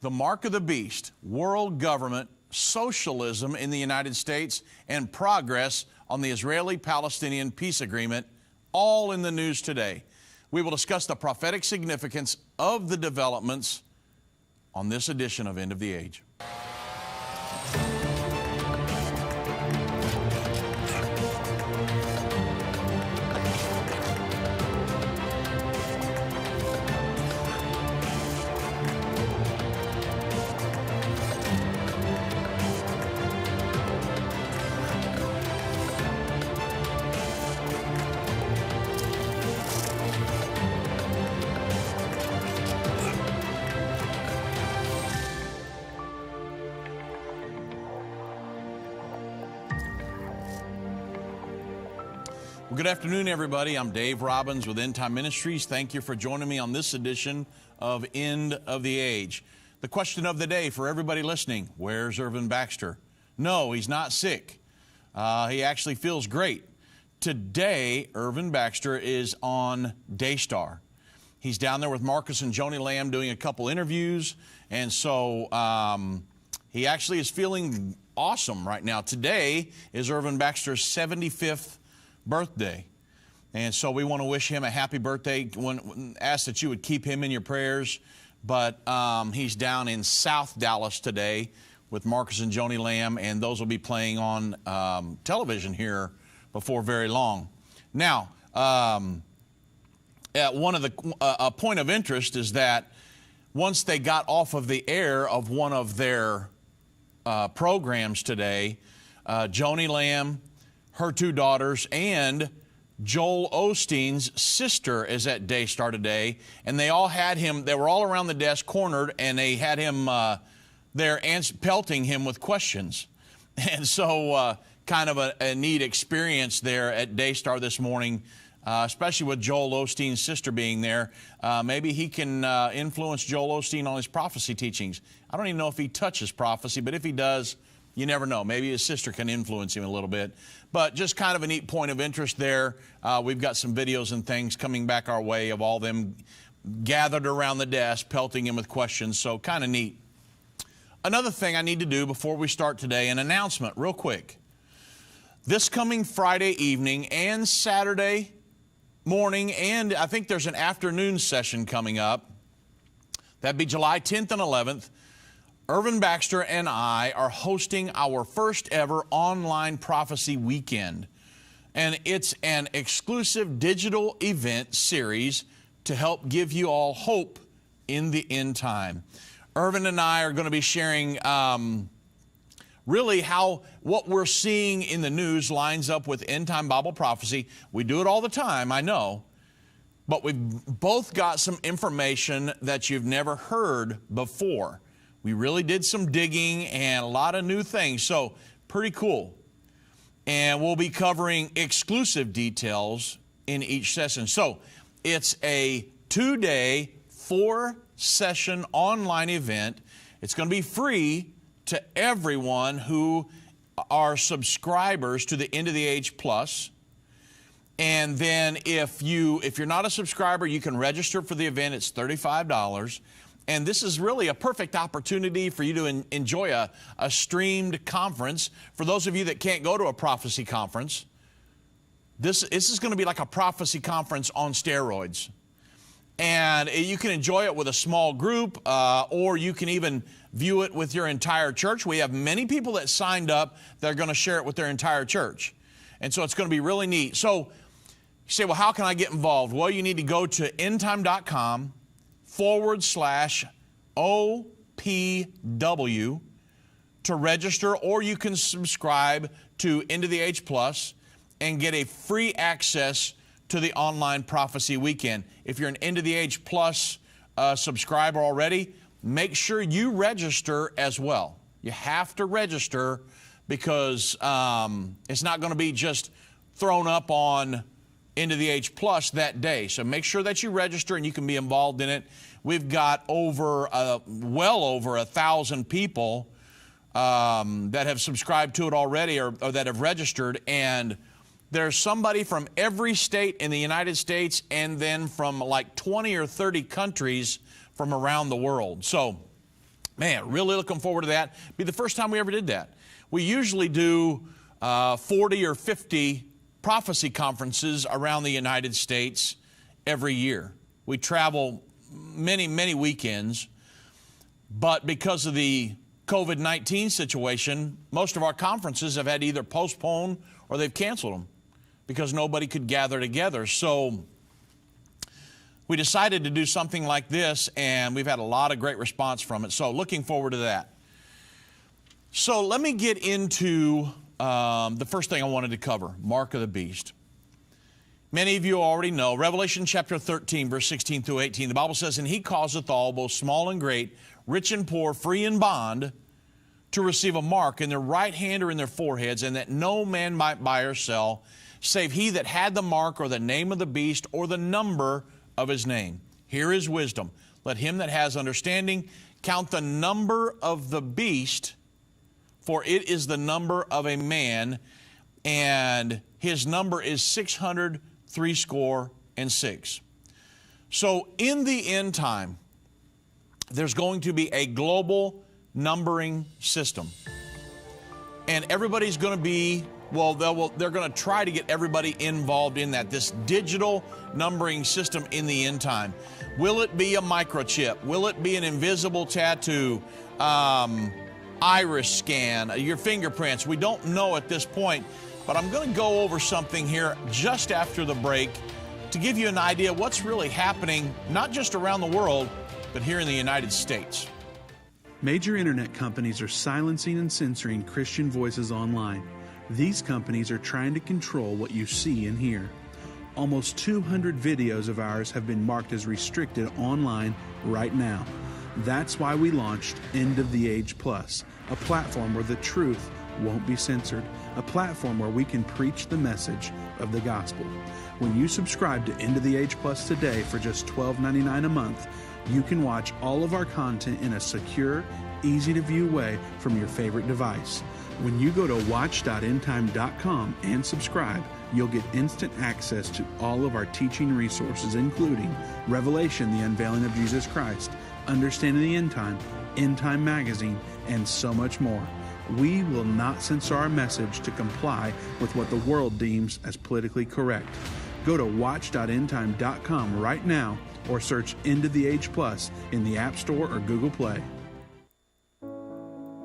The Mark of the Beast, World Government, Socialism in the United States, and Progress on the Israeli-Palestinian Peace Agreement, all in the news today. We will discuss the prophetic significance of the developments on this edition of End of the Age. Well, good afternoon, everybody. I'm Dave Robbins with Endtime Ministries. Thank you for joining me on this edition of End of the Age. The question of the day for everybody listening, where's Irvin Baxter? No, he's not sick. He actually feels great. Today, Irvin Baxter is on Daystar. He's down there with Marcus and Joni Lamb doing a couple interviews, and so he actually is feeling awesome right now. Today is Irvin Baxter's 75th birthday, and so we want to wish him a happy birthday. Ask that you would keep him in your prayers, but he's down in South Dallas today with Marcus and Joni Lamb, and those will be playing on television here before very long. Now, a point of interest is that once they got off of the air of one of their programs today, Joni Lamb, her two daughters, and Joel Osteen's sister is at Daystar today, and they all had him, they were all around the desk cornered, and they had him there pelting him with questions. And so kind of a neat experience there at Daystar this morning, especially with Joel Osteen's sister being there. Maybe he can influence Joel Osteen on his prophecy teachings. I don't even know if he touches prophecy, but if he does, you never know. Maybe his sister can influence him a little bit. But just kind of a neat point of interest there. We've got some videos and things coming back our way of all them gathered around the desk, pelting him with questions. So kind of neat. Another thing I need to do before we start today, an announcement real quick. This coming Friday evening and Saturday morning, and I think there's an afternoon session coming up. That'd be July 10th and 11th. Irvin Baxter and I are hosting our first ever online prophecy weekend. And it's an exclusive digital event series to help give you all hope in the end time. Irvin and I are going to be sharing really how what we're seeing in the news lines up with end time Bible prophecy. We do it all the time, I know. But we've both got some information that you've never heard before. We really did some digging and a lot of new things, so pretty cool. And we'll be covering exclusive details in each session. So it's a 2-day, 4-session online event. It's going to be free to everyone who are subscribers to the End of the Age Plus. And then if you're not a subscriber, you can register for the event. It's $35. And this is really a perfect opportunity for you to enjoy a streamed conference. For those of you that can't go to a prophecy conference, this is going to be like a prophecy conference on steroids. And you can enjoy it with a small group, or you can even view it with your entire church. We have many people that signed up that are going to share it with their entire church. And so it's going to be really neat. So you say, well, how can I get involved? Well, you need to go to endtime.com/OPW to register, or you can subscribe to End of the Age Plus and get a free access to the online prophecy weekend. If you're an End of the Age Plus subscriber already, make sure you register as well. You have to register because it's not going to be just thrown up on End of the Age Plus that day. So make sure that you register and you can be involved in it. We've got well over 1,000 people that have subscribed to it already or that have registered, and there's somebody from every state in the United States and then from like 20 or 30 countries from around the world. So Man, really looking forward to that. Be the first time we ever did that. We usually do 40 or 50 prophecy conferences around the United States every year. We travel many, many weekends, but because of the COVID-19 situation, most of our conferences have had to either postpone or they've canceled them because nobody could gather together. So we decided to do something like this, and we've had a lot of great response from it. So looking forward to that. So let me get into the first thing I wanted to cover, Mark of the Beast. Many of you already know, Revelation chapter 13, verse 16 through 18, the Bible says, "And he causeth all, both small and great, rich and poor, free and bond, to receive a mark in their right hand or in their foreheads, and that no man might buy or sell, save he that had the mark or the name of the beast or the number of his name." Here is wisdom. "Let him that has understanding count the number of the beast, for it is the number of a man, and his number is 666. So in the end time, there's going to be a global numbering system. And everybody's going to be, they're going to try to get everybody involved in that, this digital numbering system in the end time. Will it be a microchip? Will it be an invisible tattoo? Iris scan, your fingerprints? We don't know at this point, but I'm going to go over something here just after the break to give you an idea what's really happening, not just around the world, but here in the United States. Major internet companies are silencing and censoring Christian voices online. These companies are trying to control what you see and hear. Almost 200 videos of ours have been marked as restricted online right now. That's why we launched End of the Age Plus, a platform where the truth won't be censored, a platform where we can preach the message of the gospel. When you subscribe to End of the Age Plus today for just $12.99 a month, you can watch all of our content in a secure, easy-to-view way from your favorite device. When you go to watch.endtime.com and subscribe, you'll get instant access to all of our teaching resources, including Revelation, the Unveiling of Jesus Christ, Understanding the End Time, End Time Magazine, and so much more. We will not censor our message to comply with what the world deems as politically correct. Go to watch.endtime.com right now or search End of the Age Plus in the App Store or Google Play.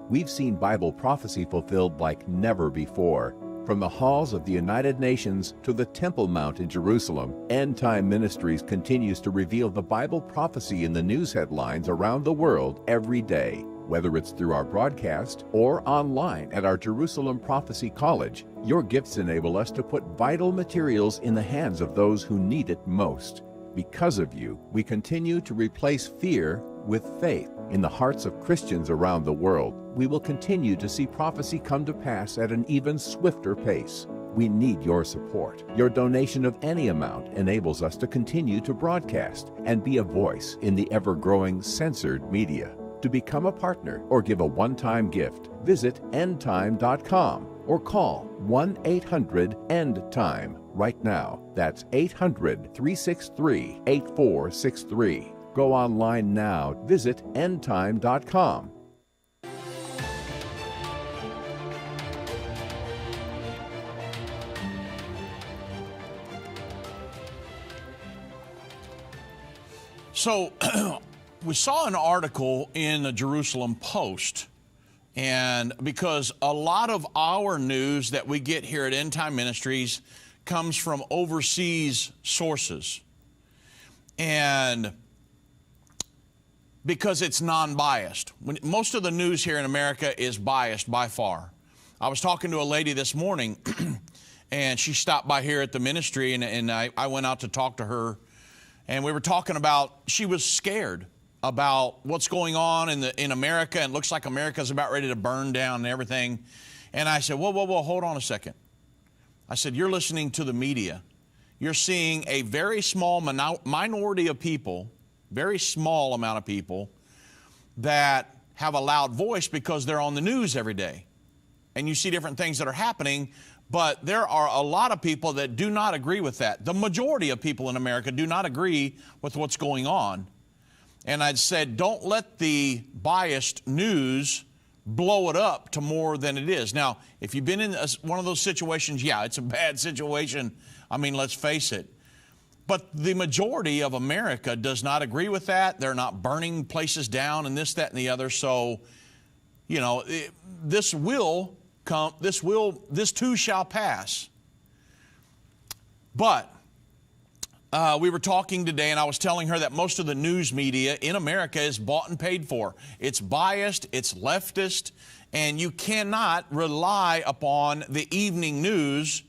We've seen Bible prophecy fulfilled like never before. From the halls of the United Nations to the Temple Mount in Jerusalem, End Time Ministries continues to reveal the Bible prophecy in the news headlines around the world every day. Whether it's through our broadcast or online at our Jerusalem Prophecy College, your gifts enable us to put vital materials in the hands of those who need it most. Because of you, we continue to replace fear with faith in the hearts of Christians around the world. We will continue to see prophecy come to pass at an even swifter pace. We need your support. Your donation of any amount enables us to continue to broadcast and be a voice in the ever-growing censored media. To become a partner or give a one-time gift, visit endtime.com or call 1-800-END-TIME right now. That's 800-363-8463. Go online now. Visit endtime.com. So we saw an article in the Jerusalem Post, and because a lot of our news that we get here at End Time Ministries comes from overseas sources, and because it's non-biased. Most of the news here in America is biased by far. I was talking to a lady this morning, and she stopped by here at the ministry, and I went out to talk to her, and we were talking about, she was scared about what's going on in America, and it looks like America's about ready to burn down and everything. And I said, whoa, hold on a second. I said, you're listening to the media. You're seeing a very small minority of people, very small amount of people that have a loud voice because they're on the news every day. And you see different things that are happening, but there are a lot of people that do not agree with that. The majority of people in America do not agree with what's going on. And I'd said, don't let the biased news blow it up to more than it is. Now, if you've been in one of those situations, yeah, it's a bad situation. I mean, let's face it. But the majority of America does not agree with that. They're not burning places down and this, that, and the other. So, you know, this will come, this too shall pass. But we were talking today, and I was telling her that most of the news media in America is bought and paid for. It's biased, it's leftist, and you cannot rely upon the evening news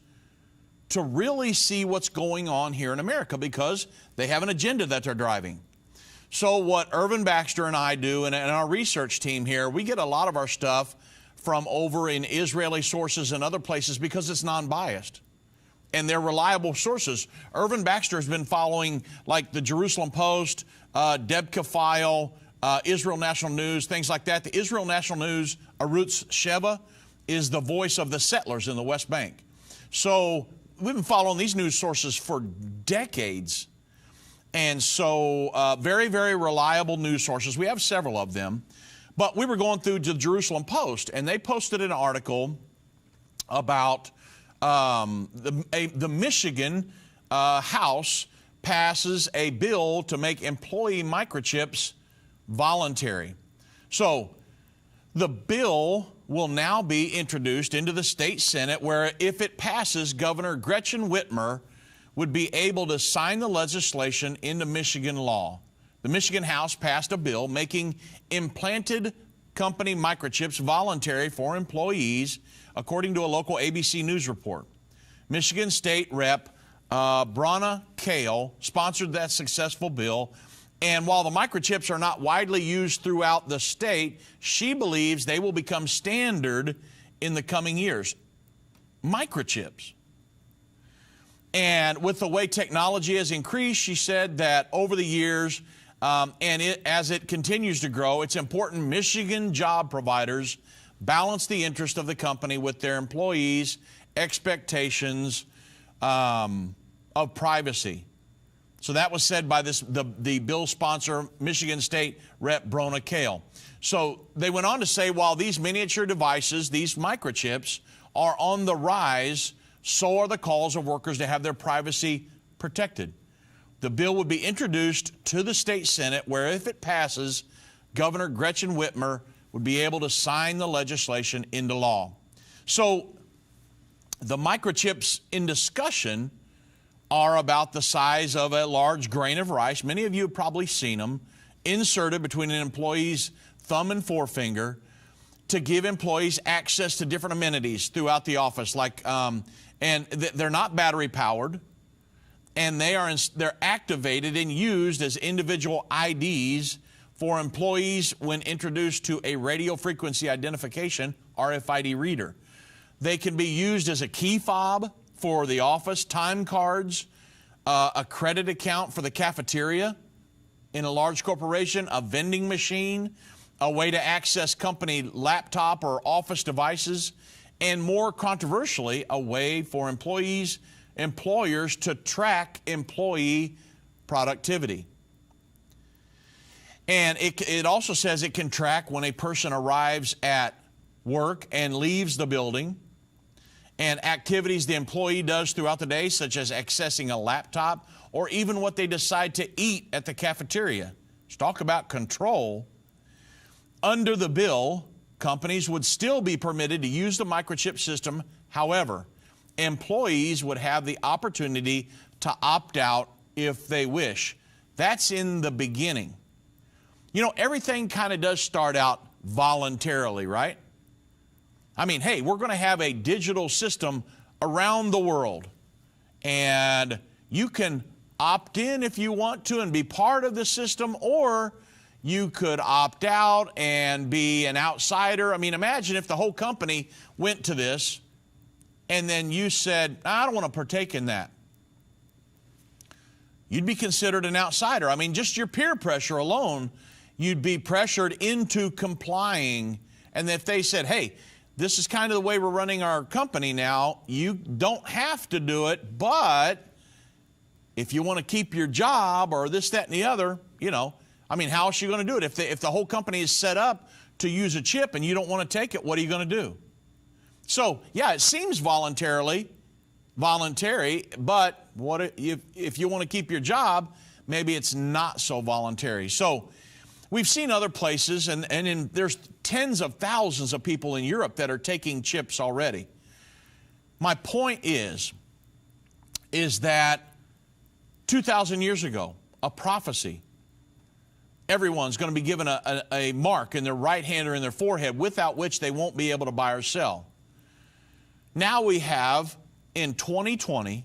to really see what's going on here in America, because they have an agenda that they're driving. So what Irvin, Baxter, and I do, and our research team here, we get a lot of our stuff from over in Israeli sources and other places because it's non-biased. And they're reliable sources. Irvin Baxter has been following like the Jerusalem Post, Debka File, Israel National News, things like that. The Israel National News, Arutz Sheva, is the voice of the settlers in the West Bank. So we've been following these news sources for decades. And so very, very reliable news sources. We have several of them. But we were going through the Jerusalem Post, and they posted an article about the Michigan House passes a bill to make employee microchips voluntary. So the bill will now be introduced into the state Senate, where if it passes, Governor Gretchen Whitmer would be able to sign the legislation into Michigan law. The Michigan House passed a bill making implanted company microchips voluntary for employees, according to a local ABC News report. Michigan State Rep Bronna Kale sponsored that successful bill, and while the microchips are not widely used throughout the state, she believes they will become standard in the coming years. Microchips. And with the way technology has increased, she said that over the years, as it continues to grow, it's important Michigan job providers balance the interest of the company with their employees' expectations of privacy. So that was said by the bill sponsor, Michigan State Rep Bronna Kale. So they went on to say, while these miniature devices, these microchips, are on the rise, so are the calls of workers to have their privacy protected. The bill would be introduced to the state Senate, where if it passes, Governor Gretchen Whitmer would be able to sign the legislation into law. So the microchips in discussion are about the size of a large grain of rice. Many of you have probably seen them inserted between an employee's thumb and forefinger to give employees access to different amenities throughout the office. They're not battery powered, and they're activated and used as individual IDs for employees when introduced to a radio frequency identification RFID reader. They can be used as a key fob for the office, time cards, a credit account for the cafeteria in a large corporation, a vending machine, a way to access company laptop or office devices, and more controversially, a way for employers to track employee productivity. And it also says it can track when a person arrives at work and leaves the building, and activities the employee does throughout the day, such as accessing a laptop, or even what they decide to eat at the cafeteria. Let's talk about control. Under the bill, companies would still be permitted to use the microchip system. However, employees would have the opportunity to opt out if they wish. That's in the beginning. You know, everything kind of does start out voluntarily, right? I mean, hey, we're going to have a digital system around the world, and you can opt in if you want to and be part of the system, or you could opt out and be an outsider. I mean, imagine if the whole company went to this and then you said, I don't want to partake in that. You'd be considered an outsider. I mean, just your peer pressure alone, you'd be pressured into complying. And if they said, hey, this is kind of the way we're running our company now, you don't have to do it, but if you want to keep your job or this, that, and the other, you know, I mean, how is she going to do it? If the whole company is set up to use a chip and you don't want to take it, what are you going to do? So, yeah, it seems voluntary, but what if you want to keep your job, maybe it's not so voluntary. So we've seen other places, and there's tens of thousands of people in Europe that are taking chips already. My point is that 2,000 years ago, a prophecy, everyone's going to be given a mark in their right hand or in their forehead without which they won't be able to buy or sell. Now we have, in 2020,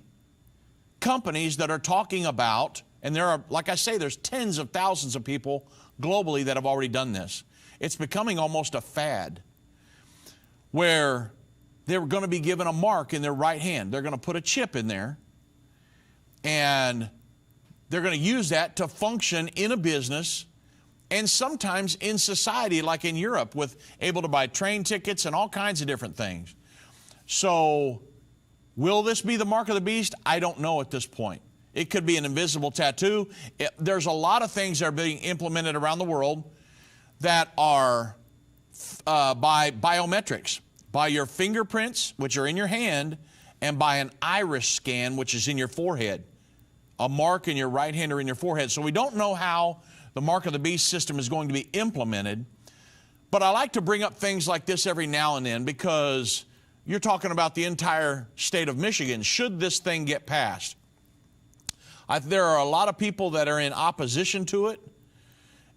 companies that are talking about, and there are, like I say, there's tens of thousands of people globally that have already done this. It's becoming almost a fad where they're going to be given a mark in their right hand. They're going to put a chip in there, and they're going to use that to function in a business and sometimes in society, like in Europe, with able to buy train tickets and all kinds of different things. So will this be the mark of the beast? I don't know at this point. It could be an invisible tattoo. There's a lot of things that are being implemented around the world that are by biometrics, by your fingerprints, which are in your hand, and by an iris scan, which is in your forehead, a mark in your right hand or in your forehead. So we don't know how the mark of the beast system is going to be implemented, but I like to bring up things like this every now and then because you're talking about the entire state of Michigan. Should this thing get passed? There are a lot of people that are in opposition to it,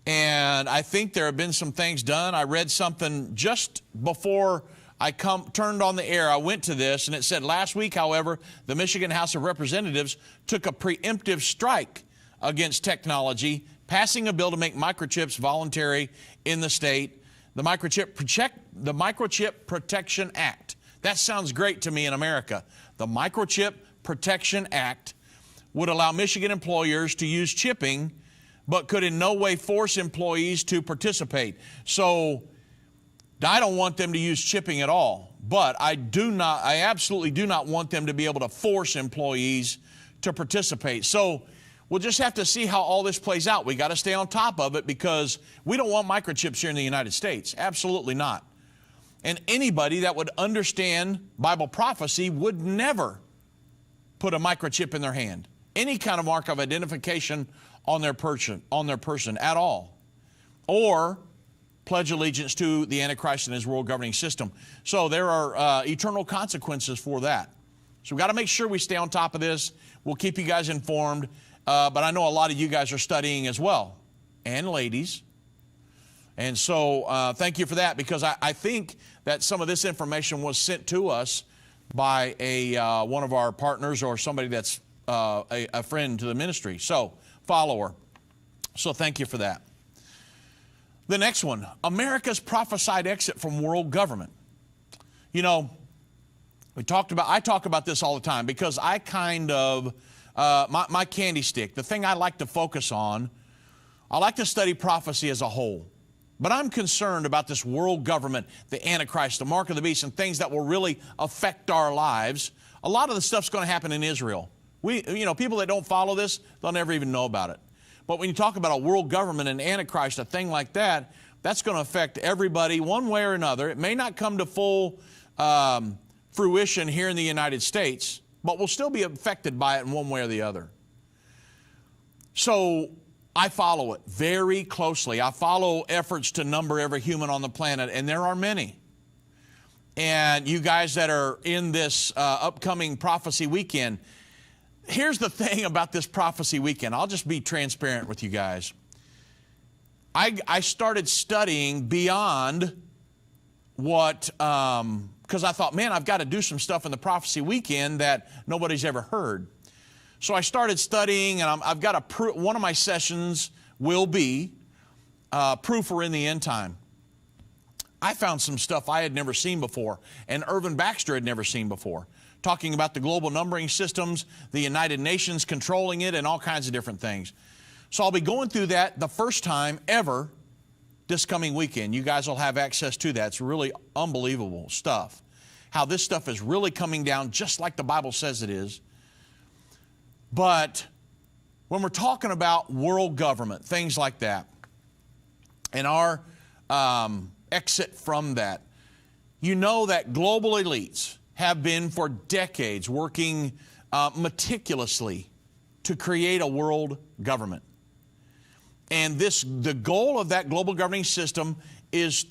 and I think there have been some things done. I read something just before I turned on the air. I went to this, and it said last week, however, the Michigan House of Representatives took a preemptive strike against technology, passing a bill to make microchips voluntary in the state, the Microchip Protection Act. That sounds great to me in America. The Microchip Protection Act would allow Michigan employers to use chipping, but could in no way force employees to participate. So I don't want them to use chipping at all, but I absolutely do not want them to be able to force employees to participate. So we'll just have to see how all this plays out. We got to stay on top of it because we don't want microchips here in the United States. Absolutely not. And anybody that would understand Bible prophecy would never put a microchip in their hand, any kind of mark of identification on their person at all, or pledge allegiance to the Antichrist and his world governing system. So there are eternal consequences for that. So we've got to make sure we stay on top of this. We'll keep you guys informed, but I know a lot of you guys are studying as well, and ladies. And so thank you for that, because I think that some of this information was sent to us by one of our partners or somebody that's a friend to the ministry, so follower. So thank you for that. The next one, America's prophesied exit from world government. You know, I talk about this all the time because I kind of, my candy stick, the thing I like to focus on, I like to study prophecy as a whole. But I'm concerned about this world government, the Antichrist, the mark of the beast, and things that will really affect our lives. A lot of the stuff's going to happen in Israel. People that don't follow this, they'll never even know about it. But when you talk about a world government and Antichrist, a thing like that, that's going to affect everybody one way or another. It may not come to full fruition here in the United States, but we'll still be affected by it in one way or the other. So I follow it very closely. I follow efforts to number every human on the planet, and there are many. And you guys that are in this upcoming prophecy weekend, here's the thing about this prophecy weekend. I'll just be transparent with you guys. I started studying beyond what, because I thought, man, I've got to do some stuff in the prophecy weekend that nobody's ever heard. So I started studying, and I've got one of my sessions will be Proof We're in the End Time. I found some stuff I had never seen before, and Irvin Baxter had never seen before, talking about the global numbering systems, the United Nations controlling it, and all kinds of different things. So I'll be going through that the first time ever this coming weekend. You guys will have access to that. It's really unbelievable stuff. How this stuff is really coming down just like the Bible says it is. But when we're talking about world government, things like that, and our exit from that. You know that global elites have been for decades working meticulously to create a world government. And the goal of that global governing system is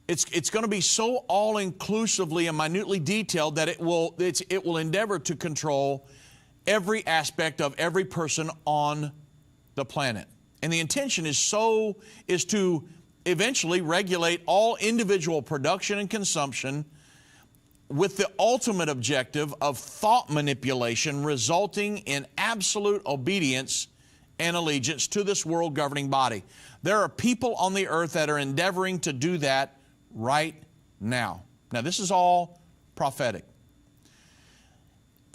it's going to be so all-inclusively and minutely detailed that it will endeavor to control every aspect of every person on the planet. And the intention is to eventually regulate all individual production and consumption with the ultimate objective of thought manipulation resulting in absolute obedience and allegiance to this world governing body. There are people on the earth that are endeavoring to do that right now. Now, this is all prophetic.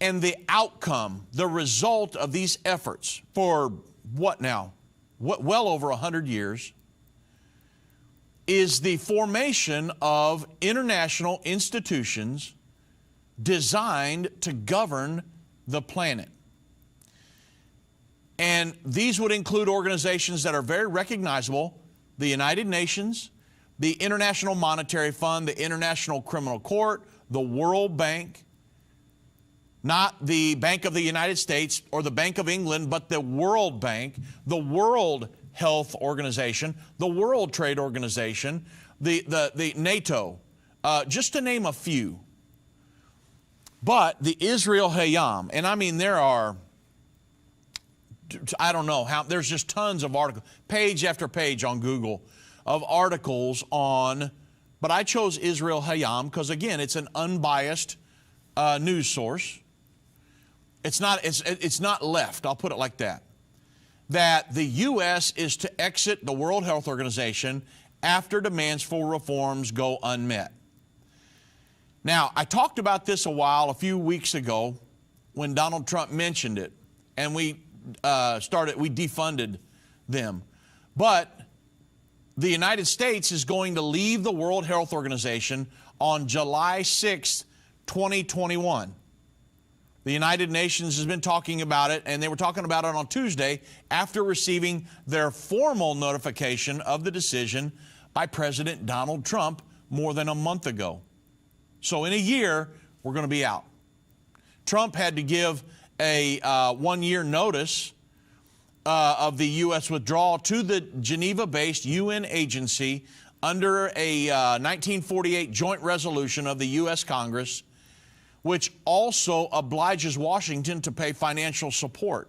And the outcome, the result of these efforts for what now? Well over 100 years, is the formation of international institutions designed to govern the planet. And these would include organizations that are very recognizable: the United Nations, the International Monetary Fund, the International Criminal Court, the World Bank, not the Bank of the United States or the Bank of England, but the World Bank, the World Health Organization, the World Trade Organization, the NATO, just to name a few. But the Israel Hayam, and I mean there are, I don't know how, there's just tons of articles, page after page on Google of articles on, but I chose Israel Hayam because, again, it's an unbiased news source. It's not left, I'll put it like that. That the U.S. is to exit the World Health Organization after demands for reforms go unmet. Now, I talked about this a few weeks ago when Donald Trump mentioned it, and we defunded them. But the United States is going to leave the World Health Organization on July 6, 2021. The United Nations has been talking about it, and they were talking about it on Tuesday after receiving their formal notification of the decision by President Donald Trump more than a month ago. So in a year, we're going to be out. Trump had to give a 1-year notice of the U.S. withdrawal to the Geneva-based UN agency under a 1948 joint resolution of the U.S. Congress, which also obliges Washington to pay financial support.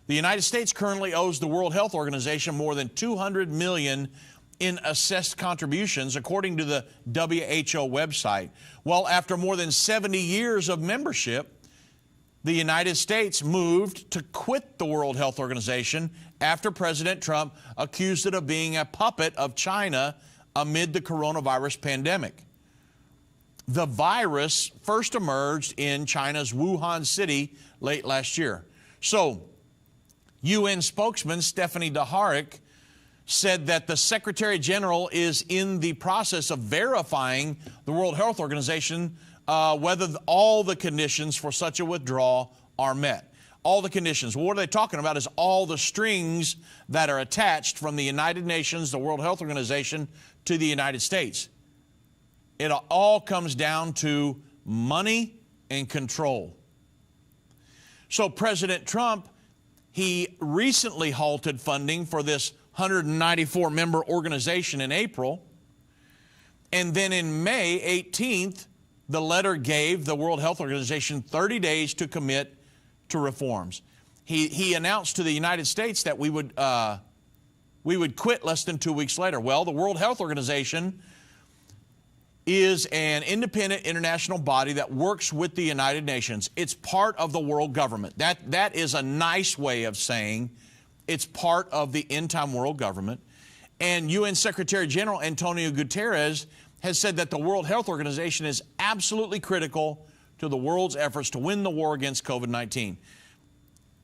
The United States currently owes the World Health Organization more than $200 million in assessed contributions, according to the WHO website. Well, after more than 70 years of membership, the United States moved to quit the World Health Organization after President Trump accused it of being a puppet of China amid the coronavirus pandemic. The virus first emerged in China's Wuhan city late last year. So, UN spokesman Stephanie Dujarric said that the Secretary General is in the process of verifying the World Health Organization whether all the conditions for such a withdrawal are met. All the conditions. Well, what are they talking about is all the strings that are attached from the United Nations, the World Health Organization, to the United States. It all comes down to money and control. So President Trump, he recently halted funding for this 194-member organization in April. And then in May 18th, the letter gave the World Health Organization 30 days to commit to reforms. He announced to the United States that we would quit less than 2 weeks later. Well, the World Health Organization is an independent international body that works with the United Nations. It's part of the world government. That is a nice way of saying it's part of the end-time world government. And UN Secretary General Antonio Guterres has said that the World Health Organization is absolutely critical to the world's efforts to win the war against COVID-19.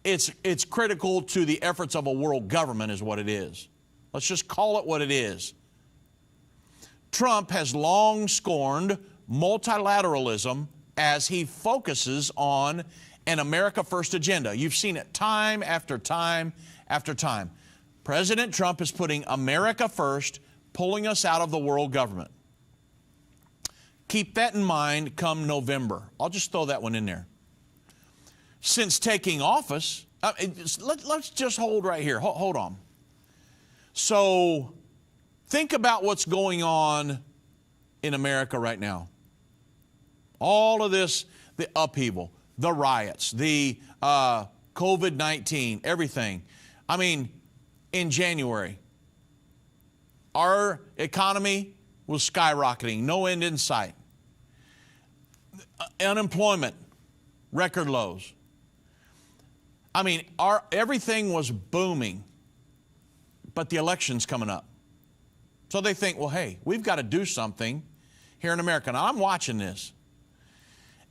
It's critical to the efforts of a world government is what it is. Let's just call it what it is. Trump has long scorned multilateralism as he focuses on an America First agenda. You've seen it time after time after time. President Trump is putting America first, pulling us out of the world government. Keep that in mind come November. I'll just throw that one in there. Since taking office, let's just hold right here. Hold on. So think about what's going on in America right now. All of this, the upheaval, the riots, the COVID-19, everything. I mean, in January, our economy was skyrocketing, no end in sight. Unemployment, record lows. I mean, everything was booming, but the election's coming up. So they think, well, hey, we've got to do something here in America. Now, I'm watching this.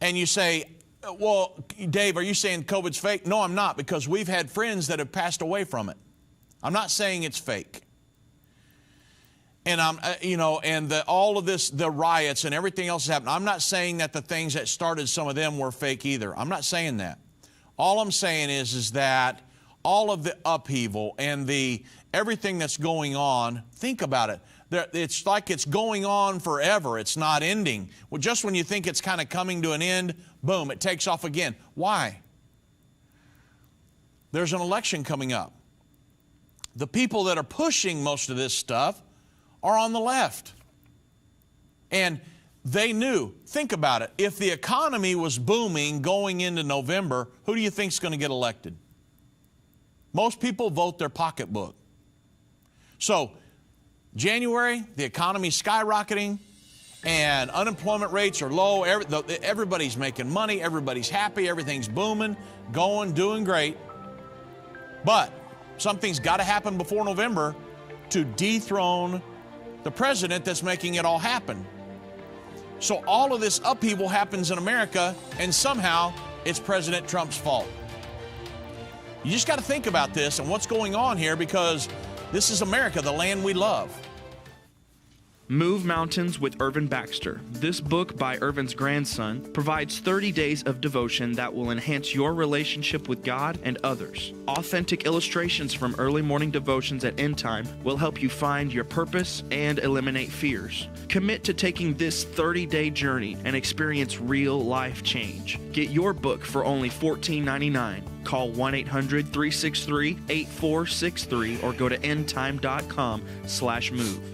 And you say, well, Dave, are you saying COVID's fake? No, I'm not, because we've had friends that have passed away from it. I'm not saying it's fake. And all of this, the riots and everything else has happened. I'm not saying that the things that started some of them were fake either. I'm not saying that. All I'm saying is that all of the upheaval and everything that's going on, think about it. It's like it's going on forever. It's not ending. Well, just when you think it's kind of coming to an end, boom, it takes off again. Why? There's an election coming up. The people that are pushing most of this stuff are on the left. And they knew, think about it, if the economy was booming going into November, who do you think is going to get elected? Most people vote their pocketbook. So, January, the economy's skyrocketing and unemployment rates are low. Everybody's making money, everybody's happy, everything's booming, doing great. But something's got to happen before November to dethrone the president that's making it all happen. So all of this upheaval happens in America, and somehow it's President Trump's fault. You just got to think about this and what's going on here, because this is America, the land we love. Move Mountains with Irvin Baxter. This book by Irvin's grandson provides 30 days of devotion that will enhance your relationship with God and others. Authentic illustrations from early morning devotions at Endtime will help you find your purpose and eliminate fears. Commit to taking this 30-day journey and experience real life change. Get your book for only $14.99. Call 1-800-363-8463 or go to endtime.com/move.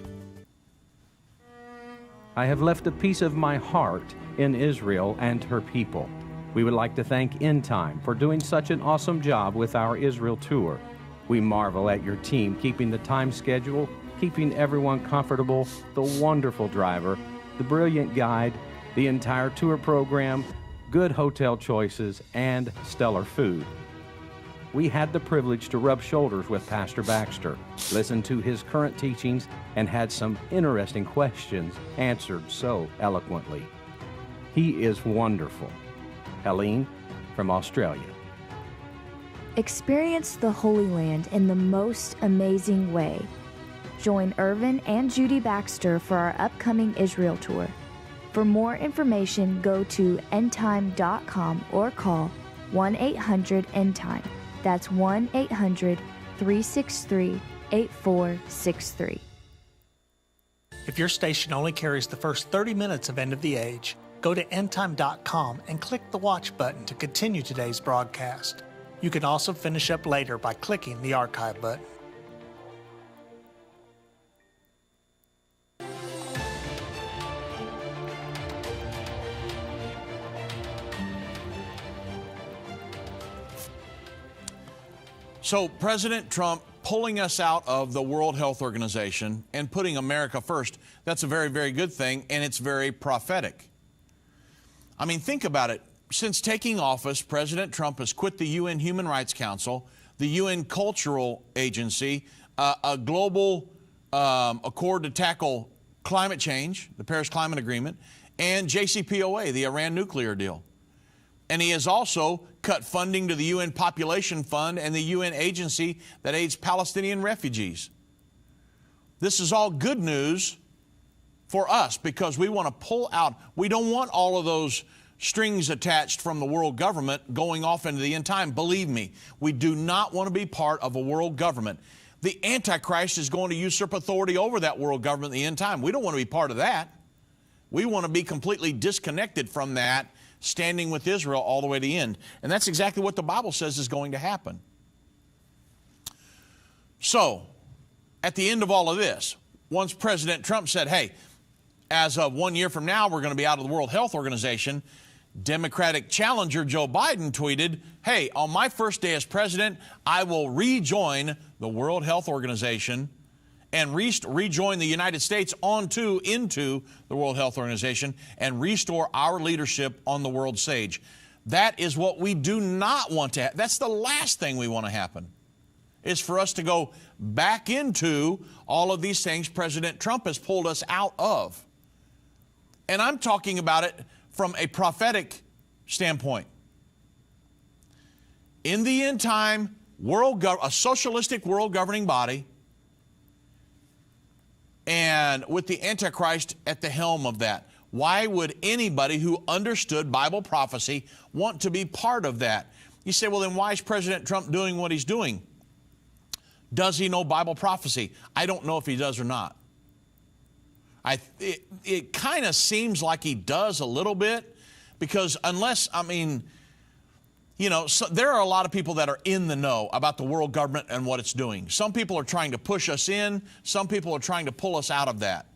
I have left a piece of my heart in Israel and her people. We would like to thank Endtime for doing such an awesome job with our Israel tour. We marvel at your team keeping the time schedule, keeping everyone comfortable, the wonderful driver, the brilliant guide, the entire tour program, good hotel choices, and stellar food. We had the privilege to rub shoulders with Pastor Baxter, listen to his current teachings, and had some interesting questions answered so eloquently. He is wonderful. Helene from Australia. Experience the Holy Land in the most amazing way. Join Irvin and Judy Baxter for our upcoming Israel tour. For more information, go to endtime.com or call 1-800-ENDTIME. That's 1-800-363-8463. If your station only carries the first 30 minutes of End of the Age, go to endtime.com and click the watch button to continue today's broadcast. You can also finish up later by clicking the archive button. So President Trump pulling us out of the World Health Organization and putting America first, that's a very, very good thing, and it's very prophetic. I mean, think about it. Since taking office, President Trump has quit the UN Human Rights Council, the UN Cultural Agency, a global accord to tackle climate change, the Paris Climate Agreement, and JCPOA, the Iran nuclear deal. And he has also cut funding to the UN Population Fund and the UN agency that aids Palestinian refugees. This is all good news for us because we want to pull out. We don't want all of those strings attached from the world government going off into the end time. Believe me, we do not want to be part of a world government. the Antichrist is going to usurp authority over that world government in the end time. We don't want to be part of that. We want to be completely disconnected from that, standing with Israel all the way to the end. And that's exactly what the Bible says is going to happen. So, at the end of all of this, once President Trump said, hey, as of 1 year from now, we're going to be out of the World Health Organization, Democratic challenger Joe Biden tweeted, hey, on my first day as president, I will rejoin the World Health Organization and rejoin the United States into the World Health Organization and restore our leadership on the world stage. That is what we do not want to have. That's the last thing we want to happen, is for us to go back into all of these things President Trump has pulled us out of. And I'm talking about it from a prophetic standpoint. In the end time, a socialistic world governing body, and with the Antichrist at the helm of that. Why would anybody who understood Bible prophecy want to be part of that? You say, well, then why is President Trump doing what he's doing? Does he know Bible prophecy? I don't know if he does or not. It kind of seems like he does a little bit, because unless, so there are a lot of people that are in the know about the world government and what it's doing. Some people are trying to push us in. Some people are trying to pull us out of that.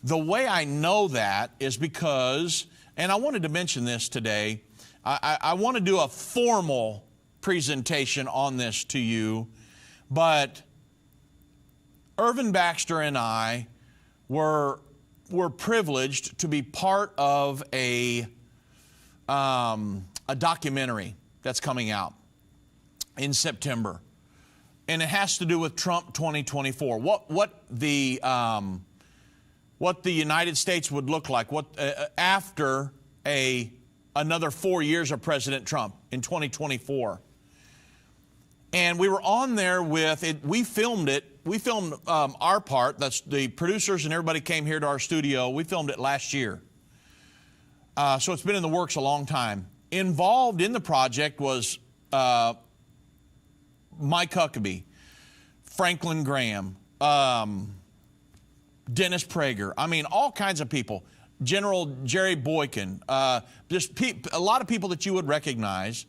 The way I know that is because, and I wanted to mention this today, I want to do a formal presentation on this to you, but Irvin Baxter and I were privileged to be part of a documentary that's coming out in September, and it has to do with Trump 2024. What the United States would look like after another 4 years of President Trump in 2024. And we were on there with it. We filmed it. We filmed our part. That's the producers and everybody came here to our studio. We filmed it last year. So it's been in the works a long time. Involved in the project was Mike Huckabee, Franklin Graham, Dennis Prager. All kinds of people. General Jerry Boykin. Just a lot of people that you would recognize.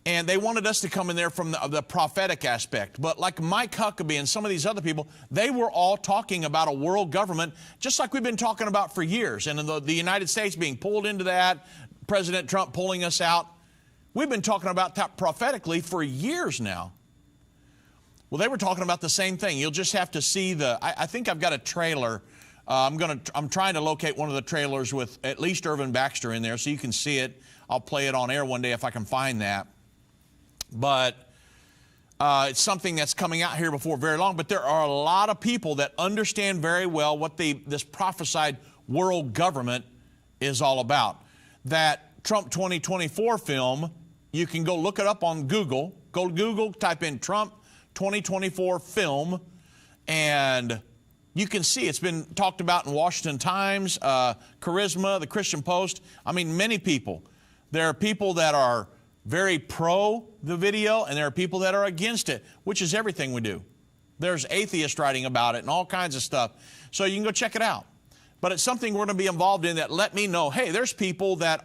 And they wanted us to come in there from the prophetic aspect. But like Mike Huckabee and some of these other people, they were all talking about a world government, just like we've been talking about for years. And the United States being pulled into that, President Trump pulling us out. We've been talking about that prophetically for years now. Well, they were talking about the same thing. You'll just have to see I think I've got a trailer. I'm trying to locate one of the trailers with at least Irvin Baxter in there so you can see it. I'll play it on air one day if I can find that. But it's something that's coming out here before very long. But there are a lot of people that understand very well what this prophesied world government is all about. That Trump 2024 film, you can go look it up on Google. Go to Google, type in Trump 2024 film, and you can see it's been talked about in Washington Times, Charisma, the Christian Post. Many people. There are people that are very pro the video, and there are people that are against it, which is everything we do. There's atheists writing about it and all kinds of stuff. So you can go check it out. But it's something we're going to be involved in that let me know, hey, there's people that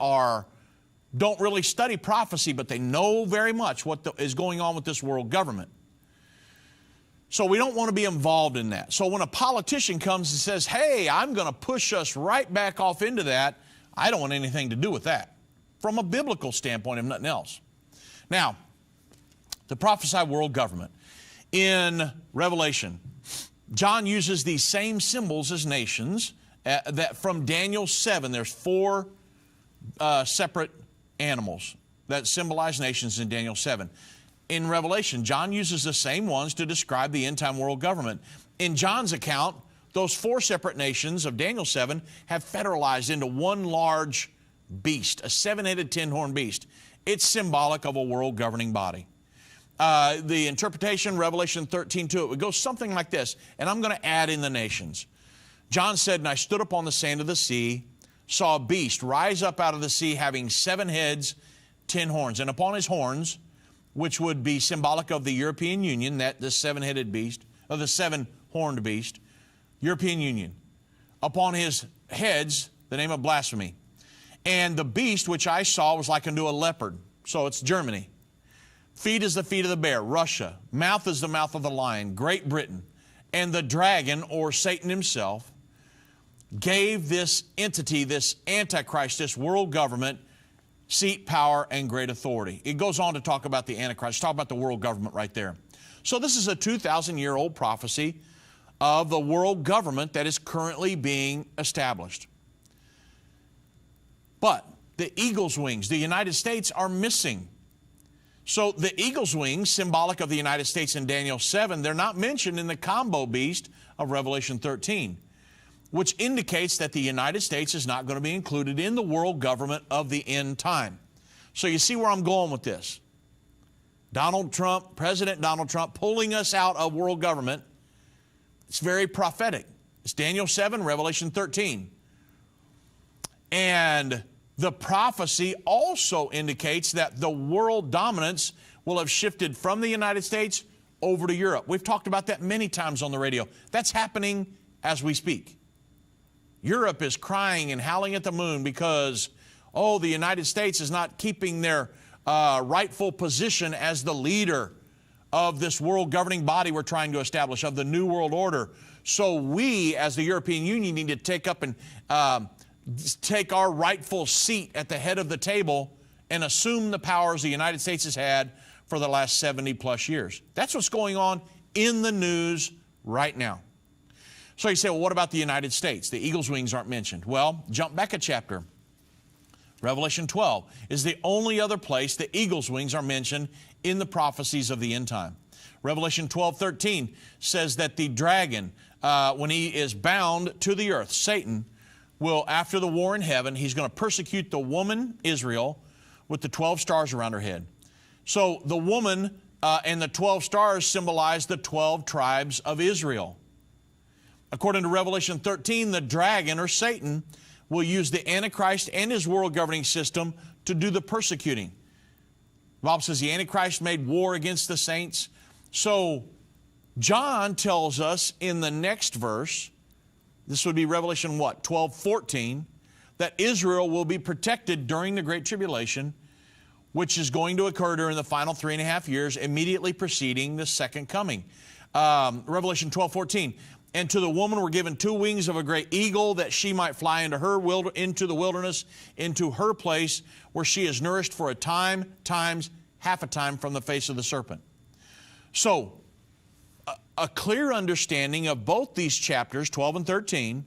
don't really study prophecy, but they know very much what is going on with this world government. So we don't want to be involved in that. So when a politician comes and says, hey, I'm going to push us right back off into that, I don't want anything to do with that. From a biblical standpoint, if nothing else. Now, the prophesied world government. In Revelation, John uses these same symbols as nations that from Daniel 7. There's 4 separate animals that symbolize nations in Daniel 7. In Revelation, John uses the same ones to describe the end-time world government. In John's account, those 4 separate nations of Daniel 7 have federalized into one large beast, a 7-headed, 10-horned beast. It's symbolic of a world governing body. The interpretation, Revelation 13:2, it would go something like this, and I'm going to add in the nations. John said, and I stood upon the sand of the sea, saw a beast rise up out of the sea, having 7 heads, 10 horns, and upon his horns which would be symbolic of the European Union, that the seven-headed beast, or the seven-horned beast, European Union. Upon his heads, the name of blasphemy. And the beast which I saw was like unto a leopard. So it's Germany. Feet is the feet of the bear, Russia. Mouth is the mouth of the lion, Great Britain. And the dragon, or Satan himself, gave this entity, this Antichrist, this world government, seat, power, and great authority. It goes on to talk about the Antichrist, talk about the world government right there. So this is a 2,000-year-old prophecy of the world government that is currently being established. But the eagle's wings, the United States, are missing. So the eagle's wings, symbolic of the United States in Daniel 7, they're not mentioned in the combo beast of Revelation 13, which indicates that the United States is not going to be included in the world government of the end time. So you see where I'm going with this. Donald Trump, President Donald Trump, pulling us out of world government. It's very prophetic. It's Daniel 7, Revelation 13. And the prophecy also indicates that the world dominance will have shifted from the United States over to Europe. We've talked about that many times on the radio. That's happening as we speak. Europe is crying and howling at the moon because, oh, the United States is not keeping their rightful position as the leader of this world governing body we're trying to establish, of the New World Order. So we, as the European Union, need to take up and take our rightful seat at the head of the table and assume the powers the United States has had for the last 70 plus years. That's what's going on in the news right now. So you say, well, what about the United States? The eagle's wings aren't mentioned. Well, jump back a chapter. Revelation 12 is the only other place the eagle's wings are mentioned in the prophecies of the end time. Revelation 12:13 says that the dragon, when he is bound to the earth, Satan, will, after the war in heaven, he's going to persecute the woman, Israel, with the 12 stars around her head. So the woman and the 12 stars symbolize the 12 tribes of Israel. According to Revelation 13, the dragon, or Satan, will use the Antichrist and his world governing system to do the persecuting. The Bible says the Antichrist made war against the saints. So John tells us in the next verse, this would be Revelation what? 12:14, that Israel will be protected during the Great Tribulation, which is going to occur during the final 3.5 years, immediately preceding the second coming. Revelation 12:14, and to the woman were given 2 wings of a great eagle, that she might fly into the wilderness, into her place, where she is nourished for a time, times, half a time from the face of the serpent. So, a clear understanding of both these chapters, 12 and 13,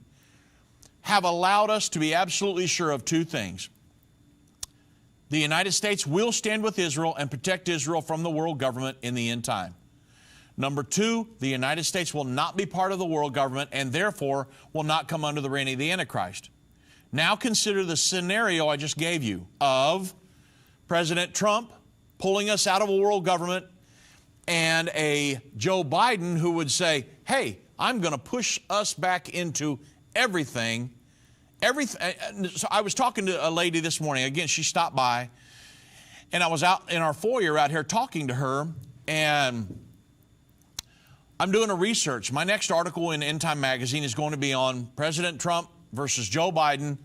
have allowed us to be absolutely sure of 2 things. The United States will stand with Israel and protect Israel from the world government in the end time. Number 2, the United States will not be part of the world government and therefore will not come under the reign of the Antichrist. Now consider the scenario I just gave you of President Trump pulling us out of a world government and a Joe Biden who would say, hey, I'm going to push us back into everything. So I was talking to a lady this morning. Again, she stopped by, and I was out in our foyer out here talking to her, and I'm doing a research. My next article in Endtime magazine is going to be on President Trump versus Joe Biden,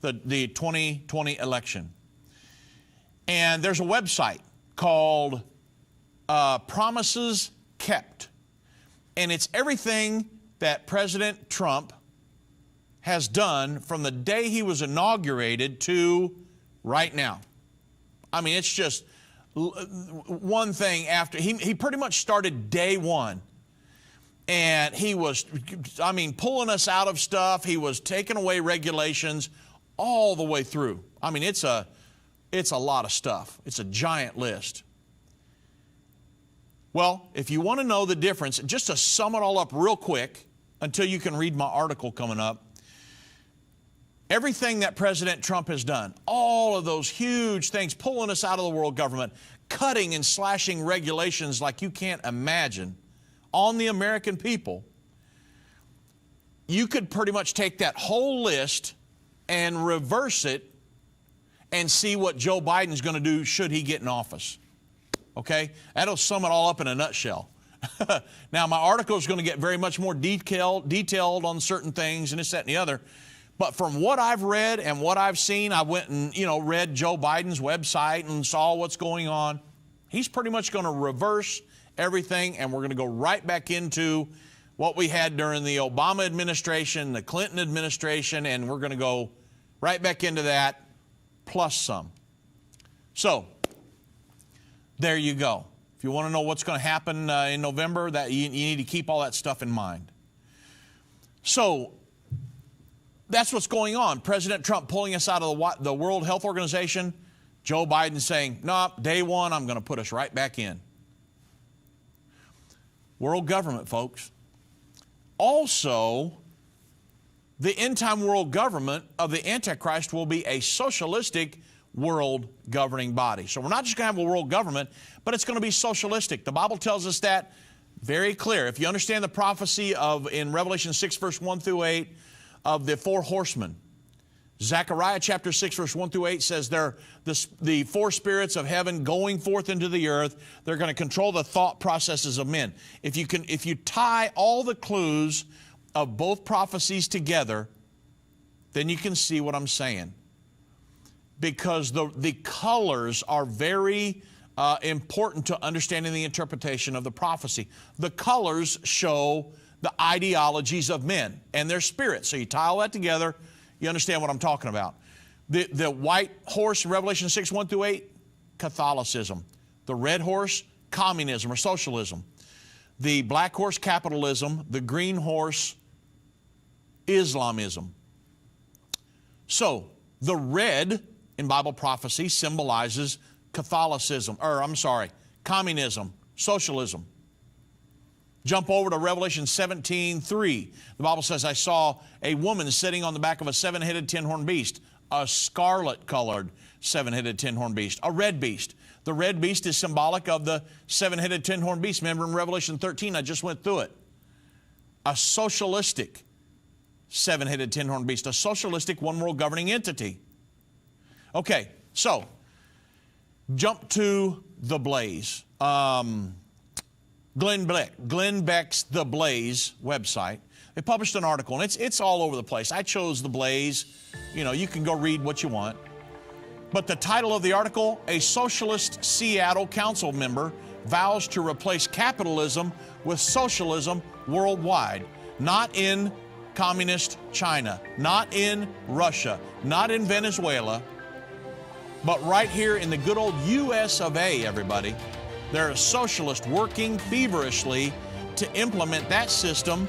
the 2020 election. And there's a website called Promises Kept. And it's everything that President Trump has done from the day he was inaugurated to right now. I mean, it's just one thing after. He pretty much started day one. And he was, pulling us out of stuff. He was taking away regulations all the way through. I mean, it's a lot of stuff. It's a giant list. Well, if you want to know the difference, just to sum it all up real quick, until you can read my article coming up, everything that President Trump has done, all of those huge things, pulling us out of the world government, cutting and slashing regulations like you can't imagine on the American people, you could pretty much take that whole list and reverse it and see what Joe Biden's going to do should he get in office. Okay? That'll sum it all up in a nutshell. Now, my article is going to get very much more detailed on certain things and this, that, and the other. But from what I've read and what I've seen, I went and, read Joe Biden's website and saw what's going on. He's pretty much going to reverse everything, and we're going to go right back into what we had during the Obama administration, the Clinton administration, and we're going to go right back into that plus some. So, there you go. If you want to know what's going to happen in November, that you need to keep all that stuff in mind. So, that's what's going on. President Trump pulling us out of the World Health Organization. Joe Biden saying, no, day one, I'm going to put us right back in. World government, folks. Also, the end-time world government of the Antichrist will be a socialistic world governing body. So we're not just going to have a world government, but it's going to be socialistic. The Bible tells us that very clear. If you understand the prophecy in Revelation 6, verse 1 through 8, of the four horsemen, Zechariah chapter 6, verse 1 through 8 says they're the four spirits of heaven going forth into the earth. They're going to control the thought processes of men. If you tie all the clues of both prophecies together, then you can see what I'm saying. Because the colors are very important to understanding the interpretation of the prophecy. The colors show the ideologies of men and their spirits. So you tie all that together, you understand what I'm talking about. The white horse in Revelation 6, 1 through 8, Catholicism. The red horse, communism or socialism. The black horse, capitalism. The green horse, Islamism. So, the red in Bible prophecy symbolizes communism, socialism. Jump over to Revelation 17:3. The Bible says, I saw a woman sitting on the back of a seven-headed, ten-horned beast, a scarlet-colored seven-headed, ten-horned beast, a red beast. The red beast is symbolic of the seven-headed, ten-horned beast. Remember in Revelation 13, I just went through it. A socialistic seven-headed, ten-horned beast, a socialistic one-world governing entity. Okay, so jump to The Blaze. Glenn Beck's The Blaze website. They published an article, and it's all over the place. I chose The Blaze. You can go read what you want. But the title of the article, A Socialist Seattle Council Member Vows to Replace Capitalism with Socialism Worldwide. Not in Communist China, not in Russia, not in Venezuela, but right here in the good old US of A, everybody. There are socialists working feverishly to implement that system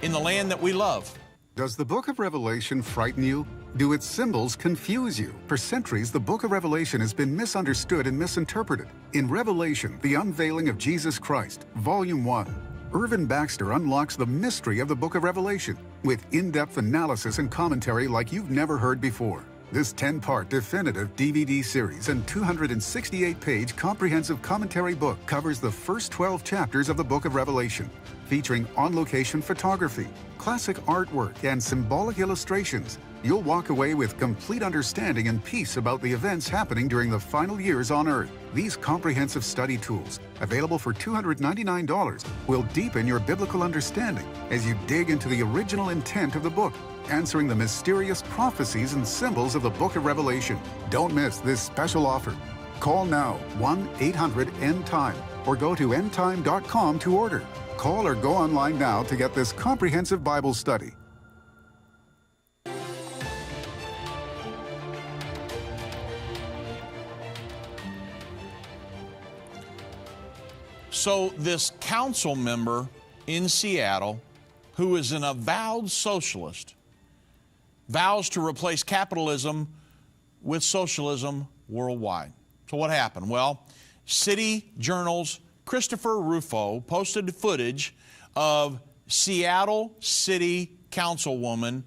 in the land that we love. Does the book of Revelation frighten you? Do its symbols confuse you? For centuries, the book of Revelation has been misunderstood and misinterpreted. In Revelation, the unveiling of Jesus Christ, Volume 1, Irvin Baxter unlocks the mystery of the book of Revelation with in-depth analysis and commentary like you've never heard before. This 10-part definitive DVD series and 268-page comprehensive commentary book covers the first 12 chapters of the book of Revelation, featuring on-location photography, classic artwork, and symbolic illustrations. You'll walk away with complete understanding and peace about the events happening during the final years on Earth. These comprehensive study tools, available for $299, will deepen your biblical understanding as you dig into the original intent of the book, answering the mysterious prophecies and symbols of the book of Revelation. Don't miss this special offer. Call now, 1-800-END-TIME, or go to endtime.com to order. Call or go online now to get this comprehensive Bible study. So this council member in Seattle, who is an avowed socialist, vows to replace capitalism with socialism worldwide. So what happened? Well, City Journal's Christopher Rufo posted footage of Seattle City Councilwoman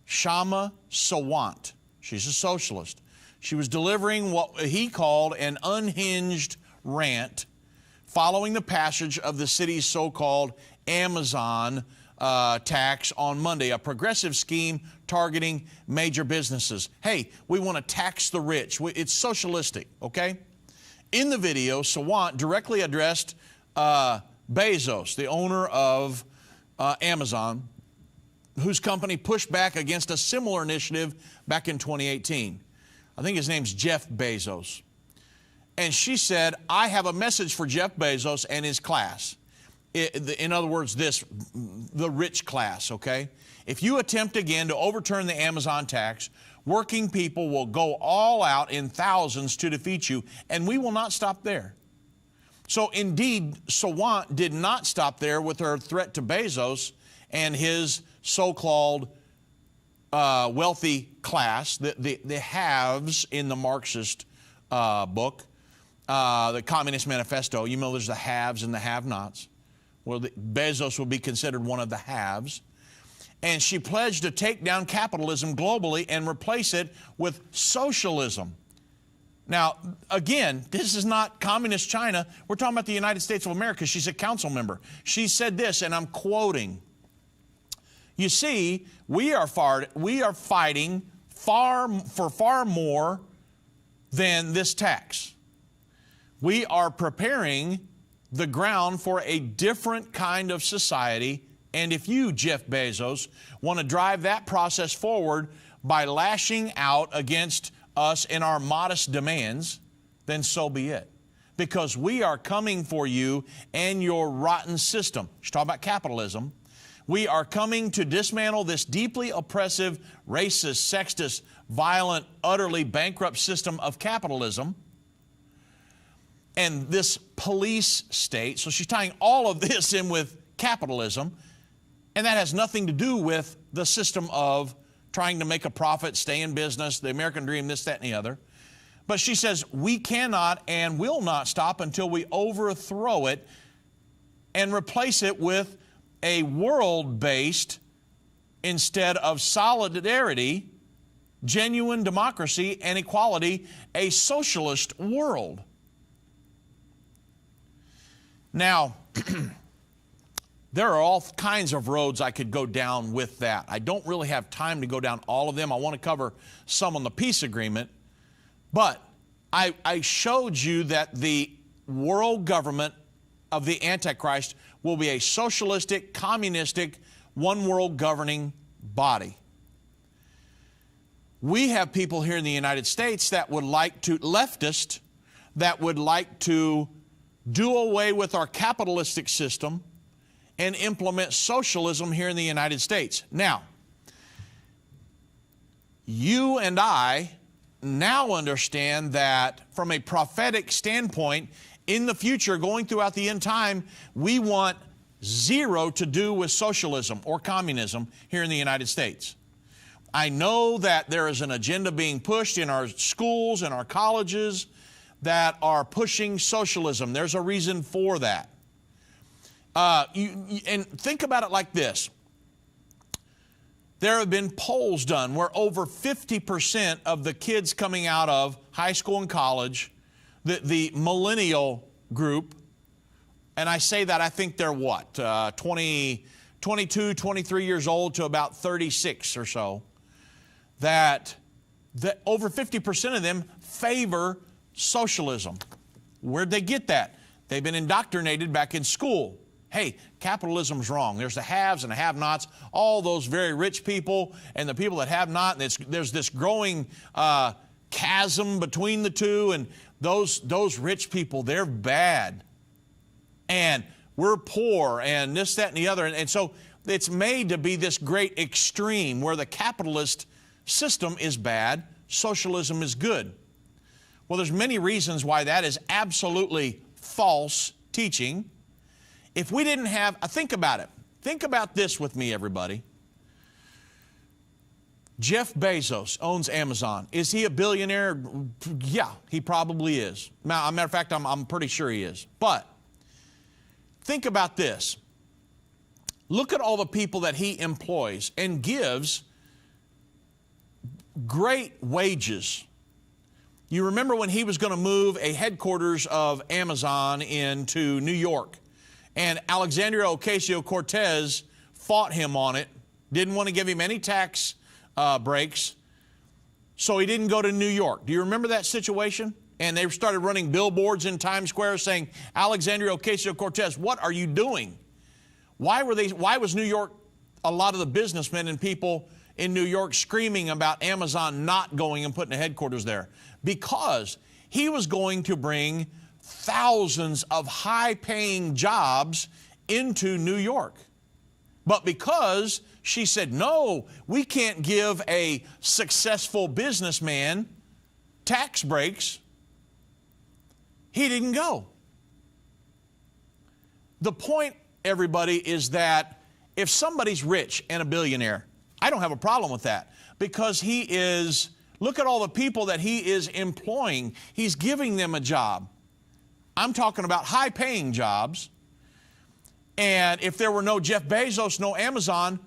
Shama Sawant. She's a socialist. She was delivering what he called an unhinged rant following the passage of the city's so-called Amazon tax on Monday, a progressive scheme targeting major businesses. Hey, we want to tax the rich. It's socialistic, okay? In the video, Sawant directly addressed Bezos, the owner of Amazon, whose company pushed back against a similar initiative back in 2018. I think his name's Jeff Bezos. And she said, I have a message for Jeff Bezos and his class. In other words, the rich class, okay? If you attempt again to overturn the Amazon tax, working people will go all out in thousands to defeat you, and we will not stop there. So indeed, Sawant did not stop there with her threat to Bezos and his so-called wealthy class, the haves in the Marxist book, the Communist Manifesto. You know there's the haves and the have-nots. Well, Bezos will be considered one of the haves. And she pledged to take down capitalism globally and replace it with socialism. Now, again, this is not communist China. We're talking about the United States of America. She's a council member. She said this, and I'm quoting. You see, we are fighting for far more than this tax. We are preparing the ground for a different kind of society. And if you, Jeff Bezos, want to drive that process forward by lashing out against us in our modest demands, then so be it. Because we are coming for you and your rotten system. She's talking about capitalism. We are coming to dismantle this deeply oppressive, racist, sexist, violent, utterly bankrupt system of capitalism and this police state. So she's tying all of this in with capitalism, and that has nothing to do with the system of trying to make a profit, stay in business, the American dream, this, that, and the other. But she says we cannot and will not stop until we overthrow it and replace it with a world-based, instead of solidarity, genuine democracy and equality, a socialist world. Now, there are all kinds of roads I could go down with that. I don't really have time to go down all of them. I want to cover some on the peace agreement. But I showed you that the world government of the Antichrist will be a socialistic, communistic, one world governing body. We have people here in the United States that would like to, leftist, that would like to do away with our capitalistic system and implement socialism here in the United States. Now, you and I now understand that from a prophetic standpoint, in the future, going throughout the end time, we want zero to do with socialism or communism here in the United States. I know that there is an agenda being pushed in our schools and our colleges that are pushing socialism. There's a reason for that. And think about it like this. There have been polls done where over 50% of the kids coming out of high school and college, the millennial group, and I say that I think they're what, 22, 23 years old to about 36 or so, that over 50% of them favor socialism. Where'd they get that? They've been indoctrinated back in school. Hey, capitalism's wrong. There's the haves and the have-nots, all those very rich people and the people that have not. And there's this growing chasm between the two, and those rich people, they're bad. And we're poor and this, that, and the other. And so it's made to be this great extreme where the capitalist system is bad, socialism is good. Well, there's many reasons why that is absolutely false teaching. If we didn't have, think about it. Think about this with me, everybody. Jeff Bezos owns Amazon. Is he a billionaire? Yeah, he probably is. Now, as a matter of fact, I'm pretty sure he is. But think about this. Look at all the people that he employs and gives great wages. You remember when he was going to move a headquarters of Amazon into New York, and Alexandria Ocasio-Cortez fought him on it, didn't want to give him any tax breaks, so he didn't go to New York. Do you remember that situation? And they started running billboards in Times Square saying, Alexandria Ocasio-Cortez, what are you doing? Why was New York, a lot of the businessmen and people in New York screaming about Amazon not going and putting a headquarters there? Because he was going to bring thousands of high-paying jobs into New York. But because she said, no, we can't give a successful businessman tax breaks, he didn't go. The point, everybody, is that if somebody's rich and a billionaire, I don't have a problem with that, because he is, look at all the people that he is employing. He's giving them a job. I'm talking about high-paying jobs. And if there were no Jeff Bezos, no Amazon,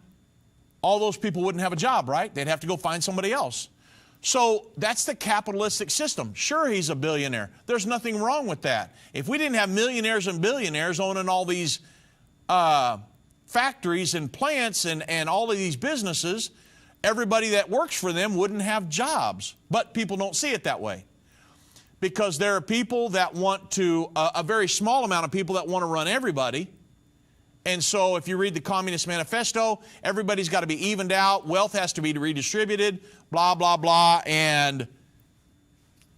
all those people wouldn't have a job, right? They'd have to go find somebody else. So that's the capitalistic system. Sure, he's a billionaire. There's nothing wrong with that. If we didn't have millionaires and billionaires owning all these factories and plants and all of these businesses, everybody that works for them wouldn't have jobs. But people don't see it that way, because there are people that want to, a very small amount of people that want to run everybody. And so if you read the Communist Manifesto, everybody's got to be evened out, wealth has to be redistributed, blah, blah, blah. And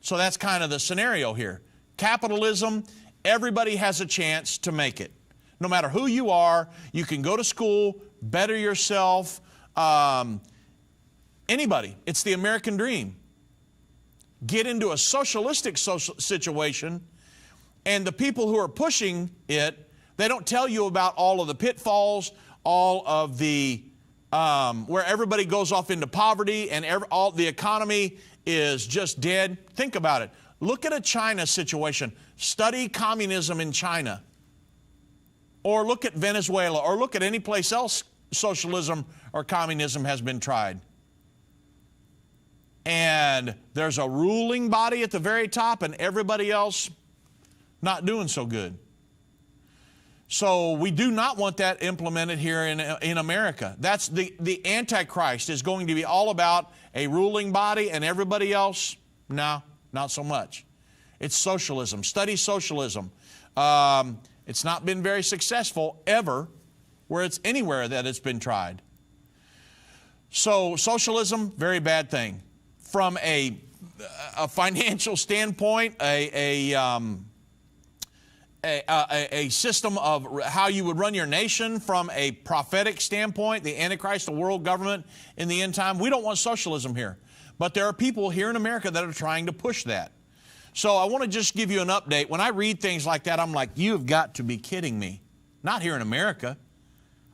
so that's kind of the scenario here. Capitalism, everybody has a chance to make it. No matter who you are, you can go to school, better yourself, anybody. It's the American dream. Get into a socialistic situation, and the people who are pushing it, they don't tell you about all of the pitfalls, all of the, where everybody goes off into poverty and all the economy is just dead. Think about it. Look at a China situation. Study communism in China. Or look at Venezuela, or look at any place else socialism or communism has been tried. And there's a ruling body at the very top and everybody else not doing so good. So we do not want that implemented here in America. That's the Antichrist is going to be all about a ruling body, and everybody else, no, not so much. It's socialism. Study socialism. It's not been very successful ever where it's anywhere that it's been tried. So socialism, very bad thing. From a financial standpoint, a system of how you would run your nation, from a prophetic standpoint, the Antichrist, the world government in the end time. We don't want socialism here. But there are people here in America that are trying to push that. So I want to just give you an update. When I read things like that, I'm like, you've got to be kidding me. Not here in America.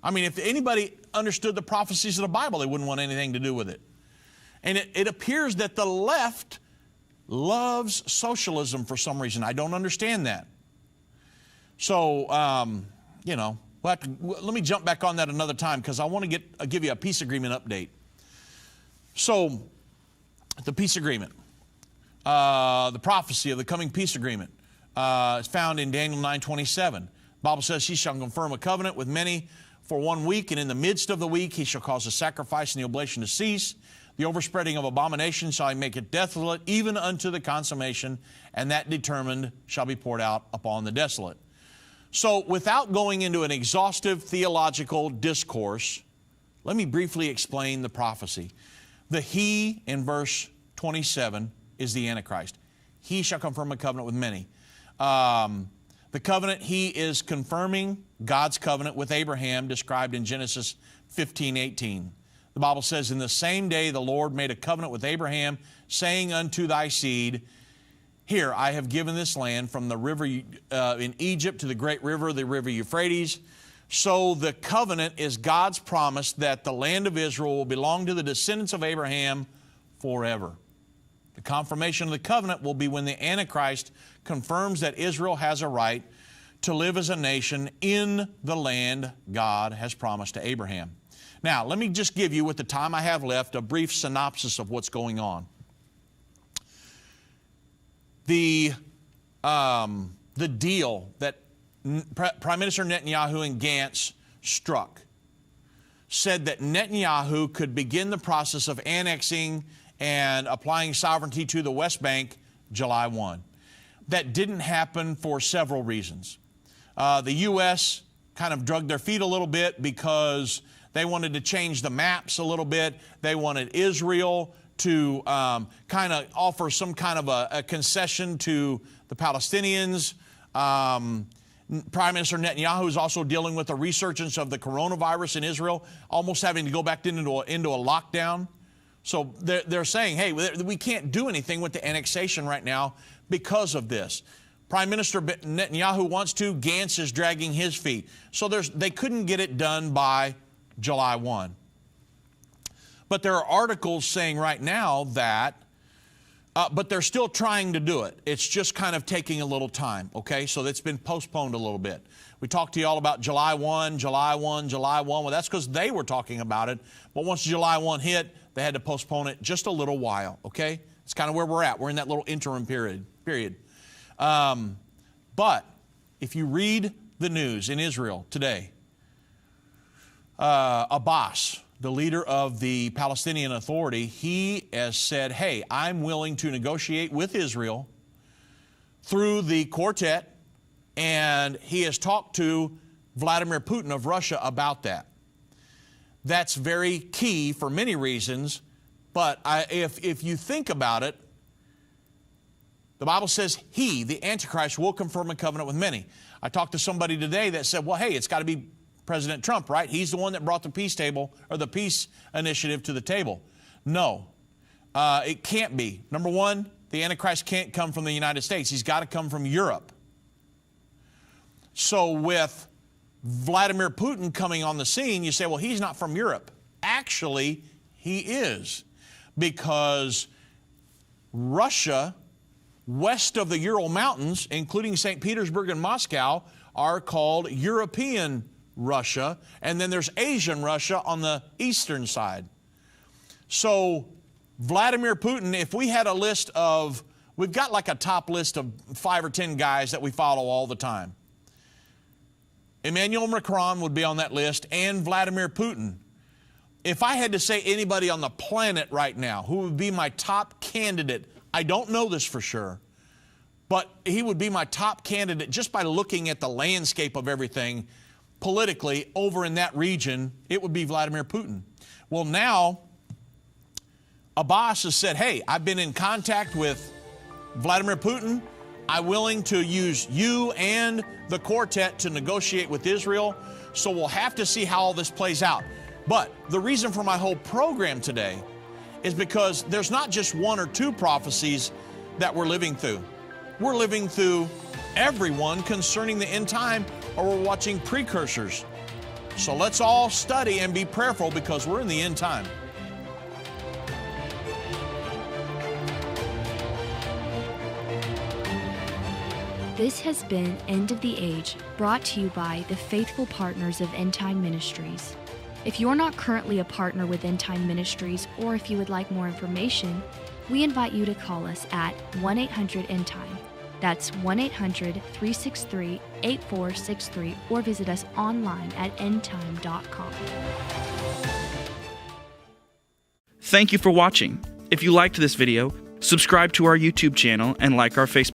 I mean, if anybody understood the prophecies of the Bible, they wouldn't want anything to do with it. And it appears that the left loves socialism for some reason. I don't understand that. So, you know, let me jump back on that another time, because I want to give you a peace agreement update. So, the peace agreement, the prophecy of the coming peace agreement is found in Daniel 9:27. The Bible says, he shall confirm a covenant with many for 1 week, and in the midst of the week he shall cause the sacrifice and the oblation to cease. The overspreading of abomination shall he make it desolate, even unto the consummation, and that determined shall be poured out upon the desolate. So without going into an exhaustive theological discourse, let me briefly explain the prophecy. The he in verse 27 is the Antichrist. He shall confirm a covenant with many. The covenant, he is confirming God's covenant with Abraham, described in Genesis 15:18. The Bible says, in the same day the Lord made a covenant with Abraham, saying unto thy seed, here, I have given this land from the river in Egypt to the great river, the river Euphrates. So the covenant is God's promise that the land of Israel will belong to the descendants of Abraham forever. The confirmation of the covenant will be when the Antichrist confirms that Israel has a right to live as a nation in the land God has promised to Abraham. Now, let me just give you, with the time I have left, a brief synopsis of what's going on. The deal that Prime Minister Netanyahu and Gantz struck said that Netanyahu could begin the process of annexing and applying sovereignty to the West Bank July 1. that didn't happen for several reasons. The U.S. kind of dragged their feet a little bit because they wanted to change the maps a little bit. They wanted Israel to kind of offer some kind of a concession to the Palestinians. Prime Minister Netanyahu is also dealing with the resurgence of the coronavirus in Israel, almost having to go back into a lockdown. So they're saying, hey, we can't do anything with the annexation right now because of this. Prime Minister Netanyahu wants to. Gantz is dragging his feet. So they couldn't get it done by July 1. But there are articles saying right now that, but they're still trying to do it. It's just kind of taking a little time, okay? So it's been postponed a little bit. We talked to you all about July 1, July 1, July 1. Well, that's because they were talking about it. But once July 1 hit, they had to postpone it just a little while, okay? It's kind of where we're at. We're in that little interim period. But if you read the news in Israel today, Abbas, the leader of the Palestinian Authority, he has said, hey, I'm willing to negotiate with Israel through the quartet, and he has talked to Vladimir Putin of Russia about that. That's very key for many reasons, but if you think about it, the Bible says he, the Antichrist, will confirm a covenant with many. I talked to somebody today that said, well, hey, it's got to be President Trump, right? He's the one that brought the peace table or the peace initiative to the table. No, it can't be. Number one, the Antichrist can't come from the United States. He's got to come from Europe. So with Vladimir Putin coming on the scene, you say, well, he's not from Europe. Actually, he is, because Russia, west of the Ural Mountains, including St. Petersburg and Moscow, are called European Russia, and then there's Asian Russia on the eastern side. So Vladimir Putin, if we had a list of, we've got like a top list of 5 or 10 guys that we follow all the time. Emmanuel Macron would be on that list, and Vladimir Putin. If I had to say anybody on the planet right now who would be my top candidate, I don't know this for sure, but he would be my top candidate just by looking at the landscape of everything politically over in that region. It would be Vladimir Putin. Well, now Abbas has said, hey, I've been in contact with Vladimir Putin. I'm willing to use you and the quartet to negotiate with Israel. So we'll have to see how all this plays out. But the reason for my whole program today is because there's not just 1 or 2 prophecies that we're living through. We're living through everyone concerning the end time, or we're watching precursors. So let's all study and be prayerful, because we're in the end time. This has been End of the Age, brought to you by the faithful partners of Endtime Ministries. If you're not currently a partner with Endtime Ministries, or if you would like more information, we invite you to call us at 1-800-ENDTIME. That's 1-800-363-8463, or visit us online at endtime.com. Thank you for watching. If you liked this video, subscribe to our YouTube channel and like our Facebook